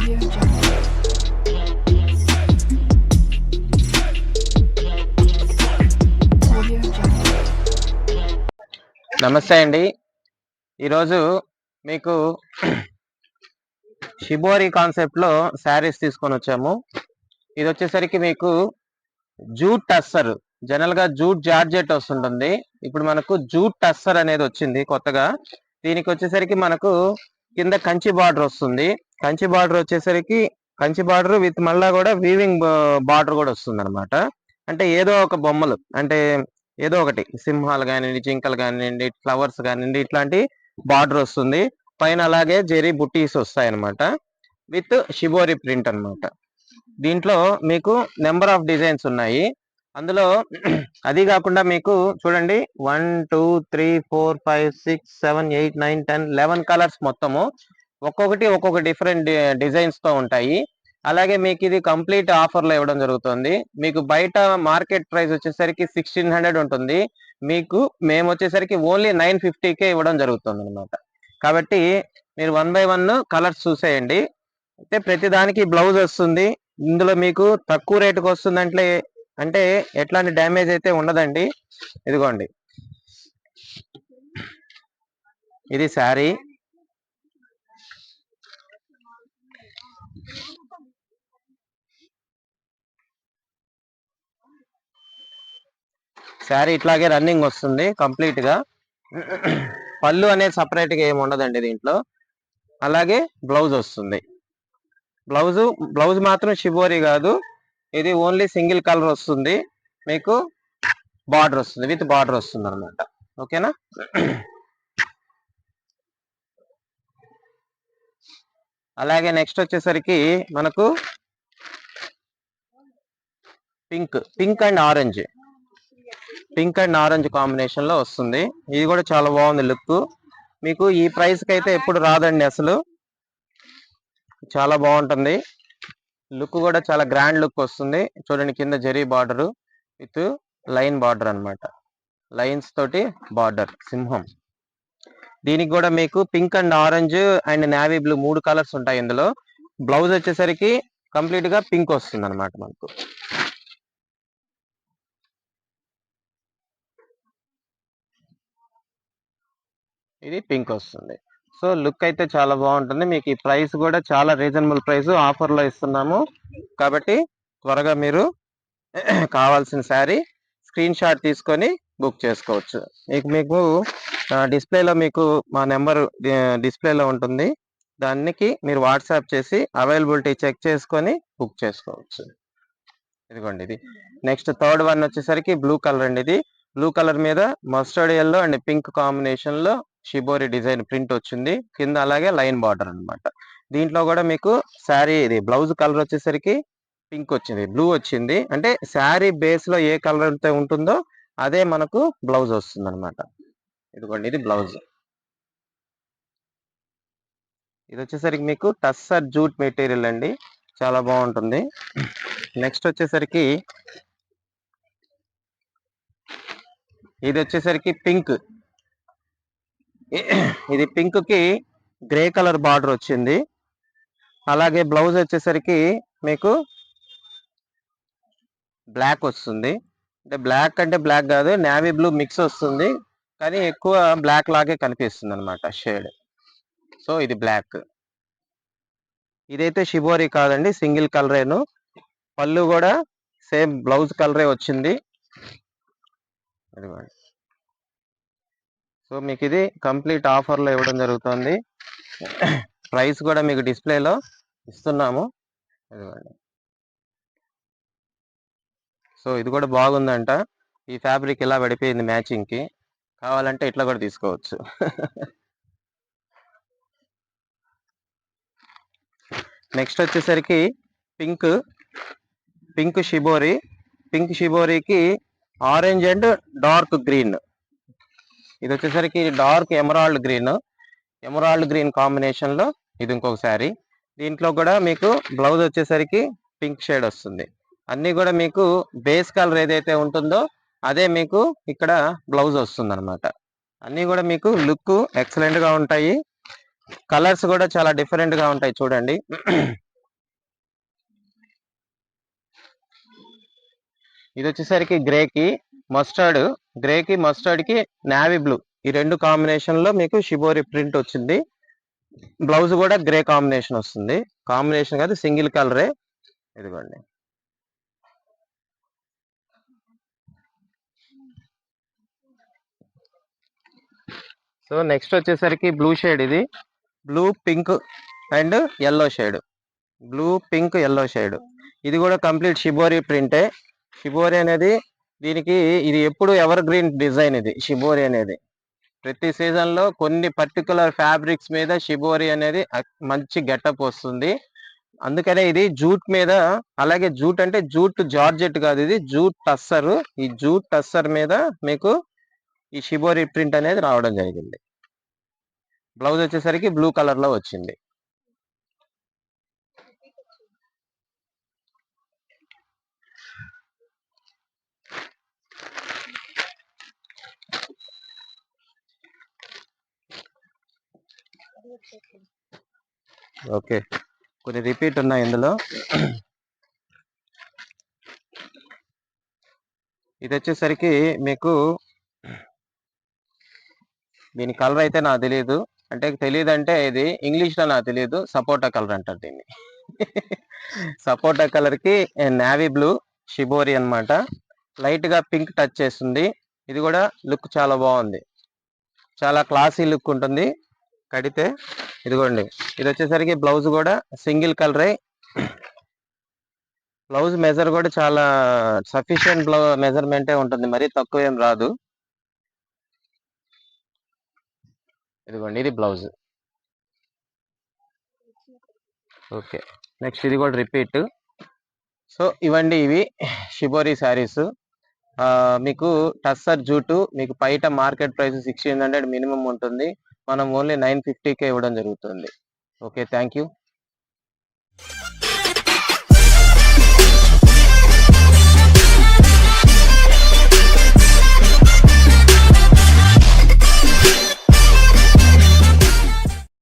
నమస్తే అండి. ఈరోజు మీకు షిబోరి కాన్సెప్ట్లో శారీస్ తీసుకొని వచ్చాము. ఇది వచ్చేసరికి మీకు జూట్ టస్సర్, జనరల్గా జూట్ జార్జెట్ వస్తుంటుంది. ఇప్పుడు మనకు జూట్ టస్సర్ అనేది వచ్చింది కొత్తగా. దీనికి వచ్చేసరికి మనకు కింద కంచి బార్డర్ వస్తుంది. కంచి బార్డర్ వచ్చేసరికి కంచి బార్డర్ విత్ మళ్ళా కూడా వీవింగ్ బార్డర్ కూడా వస్తుంది అనమాట. అంటే ఏదో ఒక బొమ్మలు, అంటే ఏదో ఒకటి సింహాలు కానివ్వండి, జింకలు కానివ్వండి, ఫ్లవర్స్ కానివ్వండి, ఇట్లాంటి బార్డర్ వస్తుంది. పైన అలాగే జెరీ బుట్టీస్ వస్తాయి అనమాట, విత్ షిబోరి ప్రింట్ అనమాట. దీంట్లో మీకు నెంబర్ ఆఫ్ డిజైన్స్ ఉన్నాయి. అందులో అది కాకుండా మీకు చూడండి 1 2 3 4 5 6 7 8 9 10 11 కలర్స్ మొత్తము. ఒక్కొక్కటి ఒక్కొక్క డిఫరెంట్ డిజైన్స్ తో ఉంటాయి. అలాగే మీకు ఇది కంప్లీట్ ఆఫర్ లో ఇవ్వడం జరుగుతుంది. మీకు బయట మార్కెట్ ప్రైస్ వచ్చేసరికి 1600 ఉంటుంది. మీకు మేము వచ్చేసరికి ఓన్లీ 950కే ఇవ్వడం జరుగుతుంది అనమాట. కాబట్టి మీరు 1 by 1 కలర్స్ చూసేయండి. అయితే ప్రతి దానికి బ్లౌజ్ వస్తుంది. ఇందులో మీకు తక్కువ రేటుకి వస్తుంది అంటే ఎట్లాంటి డ్యామేజ్ అయితే ఉండదండి. ఇదిగోండి, ఇది శారీ. శారీ ఇట్లాగే రన్నింగ్ వస్తుంది కంప్లీట్ గా. పళ్ళు అనేది సపరేట్ గా ఏమి ఉండదండి దీంట్లో. అలాగే బ్లౌజ్ వస్తుంది. బ్లౌజ్ మాత్రం షిబోరి కాదు, ఇది ఓన్లీ సింగిల్ కలర్ వస్తుంది. మీకు బార్డర్ వస్తుంది, విత్ బార్డర్ వస్తుంది అనమాట. ఓకేనా? అలాగే నెక్స్ట్ వచ్చేసరికి మనకు పింక్ అండ్ ఆరెంజ్ కాంబినేషన్ లో వస్తుంది. ఇది కూడా చాలా బాగుంది లుక్. మీకు ఈ ప్రైస్ కి అయితే ఎప్పుడు రాదండి అసలు. చాలా బాగుంటుంది లుక్, కూడా చాలా గ్రాండ్ లుక్ వస్తుంది. చూడండి, కింద zari border with line border అన్నమాట. లైన్స్ తోటి బార్డర్, సింహం. దీనికి కూడా మీకు pink and orange and navy blue 3 colours ఉంటాయి ఇందులో. బ్లౌజ్ వచ్చేసరికి కంప్లీట్ గా పింక్ వస్తుంది అనమాట మనకు. ఇది పింక్ వస్తుంది. సో లుక్ అయితే చాలా బాగుంటుంది. మీకు ఈ ప్రైస్ కూడా చాలా రీజనబుల్ ప్రైస్, ఆఫర్ లో ఇస్తున్నాము. కాబట్టి త్వరగా మీరు కావాల్సిన శారీ స్క్రీన్ షాట్ తీసుకొని బుక్ చేసుకోవచ్చు. మీకు డిస్ప్లేలో మీకు మా నెంబర్ డిస్ప్లేలో ఉంటుంది. దానికి మీరు వాట్సాప్ చేసి అవైలబిలిటీ చెక్ చేసుకొని బుక్ చేసుకోవచ్చు. ఇదిగోండి, ఇది నెక్స్ట్ థర్డ్ వన్ వచ్చేసరికి బ్లూ కలర్ అండి. ఇది బ్లూ కలర్ మీద mustard yellow and pink combination లో షిబోరి డిజైన్ ప్రింట్ వచ్చింది. కింద అలాగే లైన్ బార్డర్ అన్నమాట. దీంట్లో కూడా మీకు శారీ, ఇది బ్లౌజ్ కలర్ వచ్చేసరికి పింక్ వచ్చింది, బ్లూ వచ్చింది. అంటే శారీ బేస్ లో ఏ కలర్ అయితే ఉంటుందో అదే మనకు బ్లౌజ్ వస్తుంది అనమాట. ఇదిగోండి, ఇది బ్లౌజ్. ఇది వచ్చేసరికి మీకు టస్సర్ జూట్ మెటీరియల్ అండి, చాలా బాగుంటుంది. నెక్స్ట్ వచ్చేసరికి ఇది వచ్చేసరికి పింక్. ఇది పింక్ కి గ్రే కలర్ బార్డర్ వచ్చింది. అలాగే బ్లౌజ్ వచ్చేసరికి మీకు బ్లాక్ వస్తుంది. అంటే బ్లాక్ కాదు, నేవీ బ్లూ మిక్స్ వస్తుంది, కానీ ఎక్కువ బ్లాక్ లాగే కనిపిస్తుంది అనమాట షేడ్. సో ఇది బ్లాక్. ఇదైతే షిబోరి కాదండి, సింగిల్ కలరేను. పళ్ళు కూడా సేమ్ బ్లౌజ్ కలరే వచ్చింది. సో మీకు ఇది కంప్లీట్ ఆఫర్ లో ఇవ్వడం జరుగుతుంది. ప్రైస్ కూడా మీకు డిస్ప్లేలో ఇస్తున్నాము. సో ఇది కూడా బాగుందంట. ఈ ఫ్యాబ్రిక్ ఇలా పడిపోయింది మ్యాచింగ్ కి, కావాలంటే ఇట్లా కూడా తీసుకోవచ్చు. నెక్స్ట్ వచ్చేసరికి పింక్ షిబోరికి ఆరెంజ్ అండ్ డార్క్ గ్రీన్. ఇది వచ్చేసరికి డార్క్ ఎమరాల్డ్ గ్రీన్ కాంబినేషన్ లో ఇది ఇంకొక శారీ. దీంట్లో కూడా మీకు బ్లౌజ్ వచ్చేసరికి పింక్ షేడ్ వస్తుంది. అన్ని కూడా మీకు బేస్ కలర్ ఏదైతే ఉంటుందో అదే మీకు ఇక్కడ బ్లౌజ్ వస్తుంది అనమాట. అన్ని కూడా మీకు లుక్ ఎక్సలెంట్ గా ఉంటాయి. కలర్స్ కూడా చాలా డిఫరెంట్ గా ఉంటాయి చూడండి. ఇది వచ్చేసరికి గ్రేకి మస్టర్డ్, గ్రేకి మస్టర్డ్ కి నావీ బ్లూ, ఈ రెండు కాంబినేషన్ లో మీకు షిబోరి ప్రింట్ వచ్చింది. బ్లౌజ్ కూడా గ్రే కాంబినేషన్ వస్తుంది, కాంబినేషన్ కాదు సింగిల్ కలరే. ఇదిగోండి. సో నెక్స్ట్ వచ్చేసరికి బ్లూ షేడ్, ఇది blue pink and yellow shade, blue pink yellow shade. ఇది కూడా కంప్లీట్ షిబోరి ప్రింటే. షిబోరి అనేది దీనికి ఇది ఎప్పుడు ఎవర్ గ్రీన్ డిజైన్, ఇది షిబోరి అనేది ప్రతి సీజన్ లో కొన్ని పర్టికులర్ ఫ్యాబ్రిక్స్ మీద షిబోరి అనేది మంచి గెటప్ వస్తుంది. అందుకనే ఇది జూట్ మీద, అలాగే జూట్ అంటే జూట్ జార్జెట్ కాదు, ఇది జూట్ టస్సర్. ఈ జూట్ టస్సర్ మీద మీకు ఈ షిబోరి ప్రింట్ అనేది రావడం జరిగింది. బ్లౌజ్ వచ్చేసరికి బ్లూ కలర్ లో వచ్చింది. ఓకే, కొన్ని రిపీట్ ఉన్నాయి ఇందులో. ఇది వచ్చేసరికి మీకు దీని కలర్ అయితే నాకు తెలియదు, అంటే తెలియదు అంటే ఇది ఇంగ్లీష్ లో నాకు తెలియదు, సపోటా కలర్ అంటారు దీన్ని. సపోటా కలర్ కి నావీ బ్లూ షిబోరి అన్నమాట. లైట్ గా పింక్ టచ్ చేస్తుంది. ఇది కూడా లుక్ చాలా బాగుంది, చాలా క్లాసీ లుక్ ఉంటుంది కడితే. ఇదిగోండి, ఇది వచ్చేసరికి బ్లౌజ్ కూడా సింగిల్ కలరే. బ్లౌజ్ మెజర్ కూడా చాలా సఫిషియెంట్ మెజర్మెంటే ఉంటుంది, మరీ తక్కువ ఏం రాదు. ఇదిగోండి, ఇది బ్లౌజ్. ఓకే, నెక్స్ట్ ఇది కూడా రిపీట్. సో ఇవండి ఇవి షిబోరి శారీస్. మీకు టస్సర్ జూటు మీకు బయట మార్కెట్ ప్రైస్ 1600 మినిమం ఉంటుంది, మనం ఓన్లీ 950కే ఇవ్వడం జరుగుతుంది. Okay, thank you.